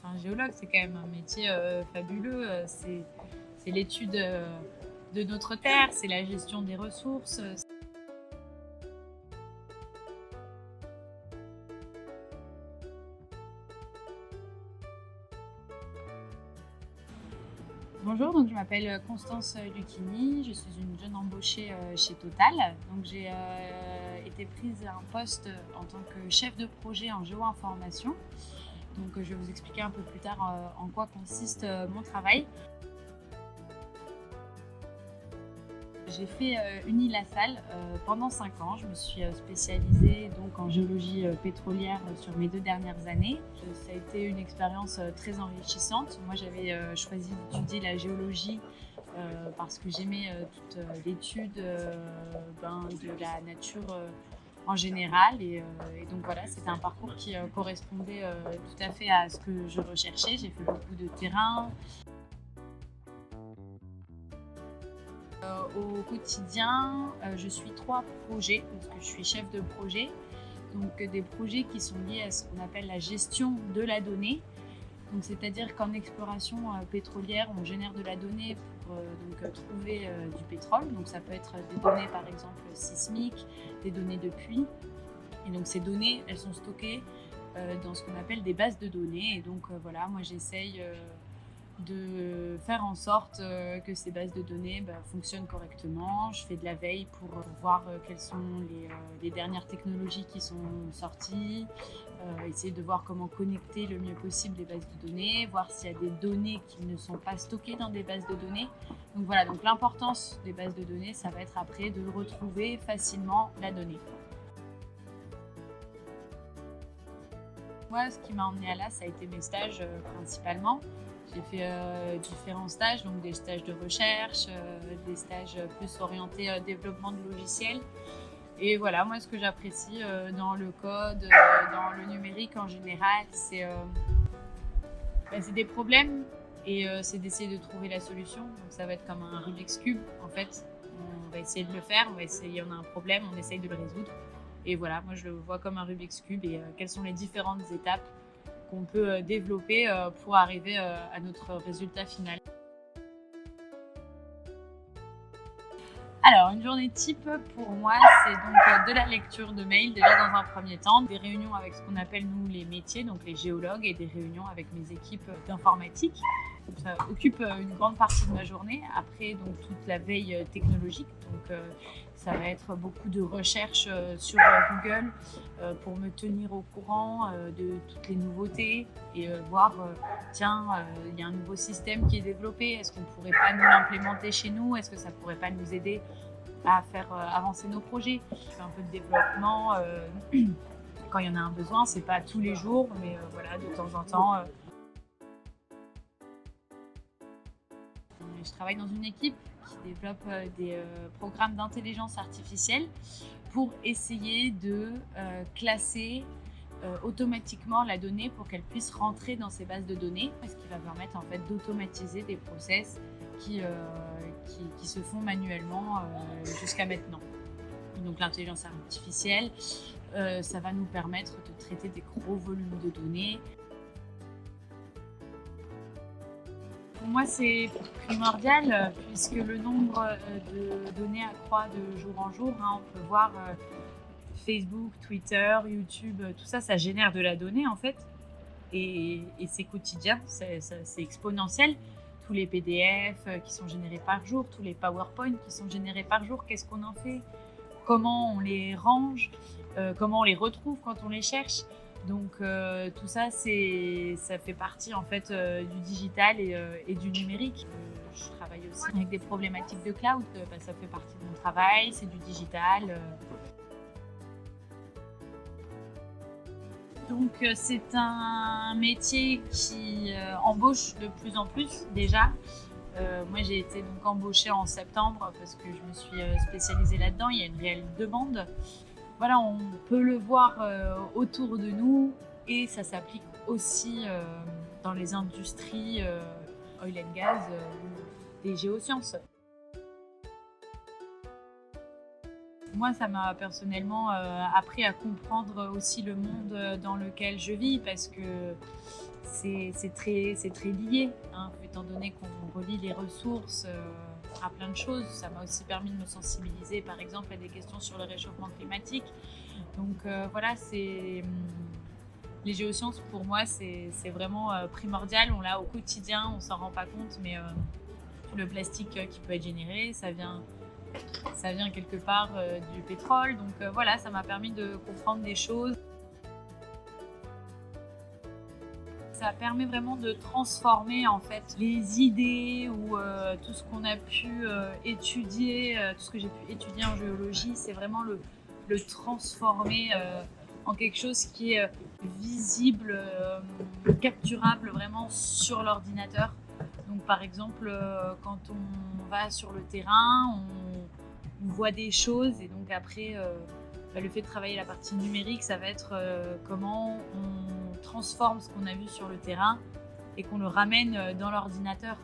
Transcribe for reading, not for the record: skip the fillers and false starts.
enfin géologue, c'est quand même un métier fabuleux. C'est l'étude de notre terre, c'est la gestion des ressources. Bonjour, donc je m'appelle Constance Lucchini, je suis une jeune embauchée chez Total. Donc j'ai été prise à un poste en tant que chef de projet en géo-information. Donc je vais vous expliquer un peu plus tard en quoi consiste mon travail. J'ai fait Unilassal pendant 5 ans. Je me suis spécialisée donc en géologie pétrolière sur mes 2 dernières années. Ça a été une expérience très enrichissante. Moi, j'avais choisi d'étudier la géologie parce que j'aimais toute l'étude de la nature en général. Et donc voilà, c'était un parcours qui correspondait tout à fait à ce que je recherchais. J'ai fait beaucoup de terrain. Au quotidien, je suis 3 projets, parce que je suis chef de projet. Donc des projets qui sont liés à ce qu'on appelle la gestion de la donnée. Donc, c'est-à-dire qu'en exploration pétrolière, on génère de la donnée pour trouver du pétrole. Donc ça peut être des données par exemple sismiques, des données de puits. Et donc ces données, elles sont stockées dans ce qu'on appelle des bases de données. Et donc voilà, moi j'essaye de faire en sorte que ces bases de données fonctionnent correctement. Je fais de la veille pour voir quelles sont les dernières technologies qui sont sorties, essayer de voir comment connecter le mieux possible les bases de données, voir s'il y a des données qui ne sont pas stockées dans des bases de données. Donc voilà, donc l'importance des bases de données, ça va être après de retrouver facilement la donnée. Moi, ce qui m'a emmenée à là, ça a été mes stages principalement. J'ai fait différents stages, donc des stages de recherche, des stages plus orientés développement de logiciels. Et voilà, moi, ce que j'apprécie dans le code, dans le numérique en général, c'est des problèmes et c'est d'essayer de trouver la solution. Donc ça va être comme un Rubik's Cube, en fait. On va essayer de le faire, on a un problème, on essaye de le résoudre. Et voilà, moi je le vois comme un Rubik's Cube et quelles sont les différentes étapes qu'on peut développer pour arriver à notre résultat final. Alors, une journée type pour moi, c'est donc de la lecture de mails déjà dans un premier temps, des réunions avec ce qu'on appelle nous les métiers, donc les géologues, et des réunions avec mes équipes d'informatique. Donc, ça occupe une grande partie de ma journée. Après, donc toute la veille technologique, donc ça va être beaucoup de recherches sur Google pour me tenir au courant de toutes les nouveautés et voir tiens, il y a un nouveau système qui est développé, est-ce qu'on ne pourrait pas nous l'implémenter chez nous, est-ce que ça ne pourrait pas nous aider à faire avancer nos projets. Je fais un peu de développement quand il y en a un besoin, c'est pas tous les jours, mais voilà, de temps en temps. Je travaille dans une équipe qui développe des programmes d'intelligence artificielle pour essayer de classer automatiquement la donnée pour qu'elle puisse rentrer dans ces bases de données, ce qui va permettre en fait d'automatiser des process qui se font manuellement jusqu'à maintenant. Donc l'intelligence artificielle, ça va nous permettre de traiter des gros volumes de données. Pour moi, c'est primordial puisque le nombre de données accroît de jour en jour. On peut voir Facebook, Twitter, YouTube, tout ça, ça génère de la donnée en fait. Et c'est quotidien, c'est exponentiel. Tous les PDF qui sont générés par jour, tous les PowerPoint qui sont générés par jour, qu'est-ce qu'on en fait? Comment on les range? Comment on les retrouve quand on les cherche? Donc tout ça, ça fait partie en fait du digital et du numérique. Je travaille aussi avec des problématiques de cloud, ça fait partie de mon travail, c'est du digital. Donc c'est un métier qui embauche de plus en plus déjà. Moi j'ai été donc embauchée en septembre parce que je me suis spécialisée là-dedans, il y a une réelle demande. Voilà, on peut le voir autour de nous et ça s'applique aussi dans les industries oil and gas ou des géosciences. Moi, ça m'a personnellement appris à comprendre aussi le monde dans lequel je vis parce que c'est très lié, hein, étant donné qu'on relie les ressources à plein de choses. Ça m'a aussi permis de me sensibiliser, par exemple, à des questions sur le réchauffement climatique. Donc voilà, les géosciences, pour moi, c'est vraiment primordial. On l'a au quotidien, on s'en rend pas compte, mais le plastique qui peut être généré, ça vient quelque part du pétrole. Donc voilà, ça m'a permis de comprendre des choses. Ça permet vraiment de transformer en fait les idées ou tout ce qu'on a pu étudier, tout ce que j'ai pu étudier en géologie, c'est vraiment le transformer en quelque chose qui est visible, capturable vraiment sur l'ordinateur. Donc par exemple, quand on va sur le terrain, on voit des choses et donc après, le fait de travailler la partie numérique, ça va être comment on transforme ce qu'on a vu sur le terrain et qu'on le ramène dans l'ordinateur.